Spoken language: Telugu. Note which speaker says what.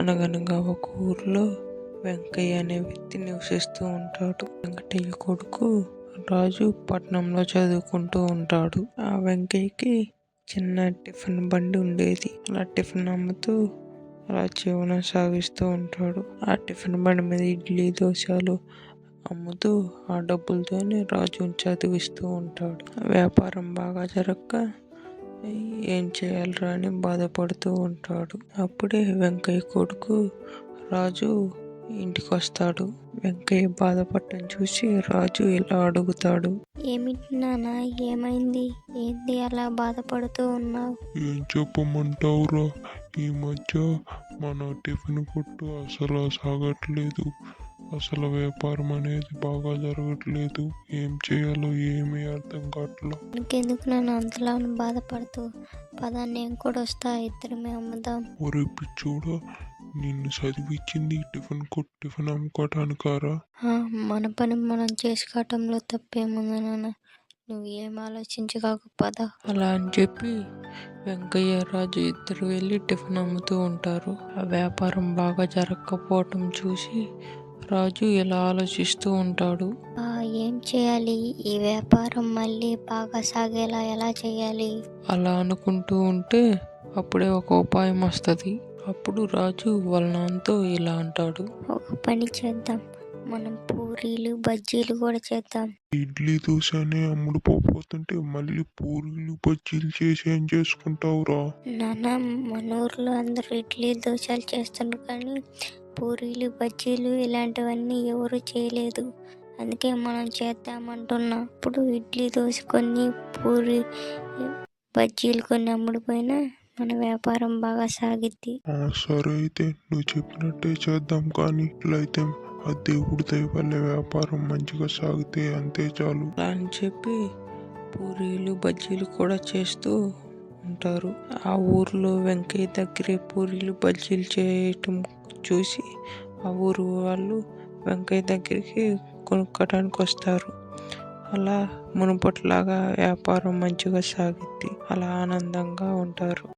Speaker 1: అనగనగా ఒక ఊర్లో వెంకయ్య అనే వ్యక్తి నివసిస్తూ ఉంటాడు. వెంకటయ్య కొడుకు రాజు పట్నంలో చదువుకుంటూ ఉంటాడు. ఆ వెంకయ్యకి చిన్న టిఫిన్ బండి ఉండేది. అలా టిఫిన్ అమ్ముతూ అలా జీవనం సాగిస్తూ ఉంటాడు. ఆ టిఫిన్ బండి మీద ఇడ్లీ దోశలు అమ్ముతూ ఆ డబ్బులతోనే రాజుని చదివిస్తూ ఉంటాడు. వ్యాపారం బాగా జరగక ఏం చేయాలరా అని బాధపడుతూ ఉంటాడు. అప్పుడే వెంకయ్య కొడుకు రాజు ఇంటికి వస్తాడు. వెంకయ్య బాధపడటం చూసి రాజు ఇలా అడుగుతాడు,
Speaker 2: ఏమిటి నాన్న, ఏమైంది? ఏంటి అలా బాధపడుతూ ఉన్నావు?
Speaker 3: ఏం చెప్పమంటావురా, ఈ మధ్య మన టిఫిన్ కొట్టు అసలు సాగట్లేదు. అసలు వ్యాపారం అనేది బాగా జరగట్లేదు. ఏం చేయాలో ఏమీ అర్థం కావట్లా.
Speaker 2: ఇంకెందుకు నన్ను అంతలా బాధపడుతూ, పదా నేను కూడా వస్తా, ఇద్దరమే అమ్ముదాం.
Speaker 3: ఒరే పిచ్చోడా, నిన్ను చదివించింది టిఫిన్ అమ్ముకోవటానికారా?
Speaker 2: మన పని మనం చేసుకోవటంలో తప్పేముంది నాన్న, నువ్వు ఏం ఆలోచించకాకు, పద.
Speaker 1: అలా అని చెప్పి వెంకయ్య రాజు ఇద్దరు వెళ్ళి టిఫిన్ అమ్ముతూ ఉంటారు. ఆ వ్యాపారం బాగా జరగకపోవటం చూసి రాజు ఇలా ఆలోచిస్తూ ఉంటాడు.
Speaker 2: ఏం చేయాలి? ఈ వ్యాపారం మళ్ళీ బాగా సాగేలా ఎలా చేయాలి?
Speaker 1: అలా అనుకుంటూ ఉంటే అప్పుడే ఒక ఉపాయం వస్తుంది. అప్పుడు రాజు వాళ్ళ నాన్నతో ఇలా అంటాడు,
Speaker 2: ఒక పని చేద్దాం, మనం పూరీలు బజ్జీలు కూడా చేద్దాం.
Speaker 3: ఇడ్లీ దోశనే అమ్ముడు పోతుంటే మళ్ళీ పూరీలు బజ్జీలు చేసి ఏం చేసుకుంటావురా?
Speaker 2: నాన్న, మన ఊర్లో అందరూ ఇడ్లీ దోశలు చేస్తున్నారు, కానీ పూరీలు బజ్జీలు ఇలాంటివన్నీ ఎవరు చేయలేదు. అందుకే మనం చేద్దామంటున్నా. ఇప్పుడు ఇడ్లీ దోశ కొన్ని, పూరి బజ్జీలు కొన్ని అమ్ముడుపోయినా మన వ్యాపారం బాగా సాగిద్ది.
Speaker 3: సరే అయితే నువ్వు చెప్పినట్టే చేద్దాం. కానీ ఇట్లయితే ఆ దేవుడి దయ వల్ల వ్యాపారం మంచిగా సాగితే అంతే చాలు.
Speaker 1: అలా అని చెప్పి పూరీలు బజ్జీలు కూడా చేస్తూ ఉంటారు. ఆ ఊర్లో వెంకయ్య దగ్గరే పూరీలు బజ్జీలు చేయటం చూసి ఆ ఊరు వాళ్ళు వెంకయ్య దగ్గరికి కొనుక్కోటానికి వస్తారు. అలా మునుపటిలాగా వ్యాపారం మంచిగా సాగిద్ది. అలా ఆనందంగా ఉంటారు.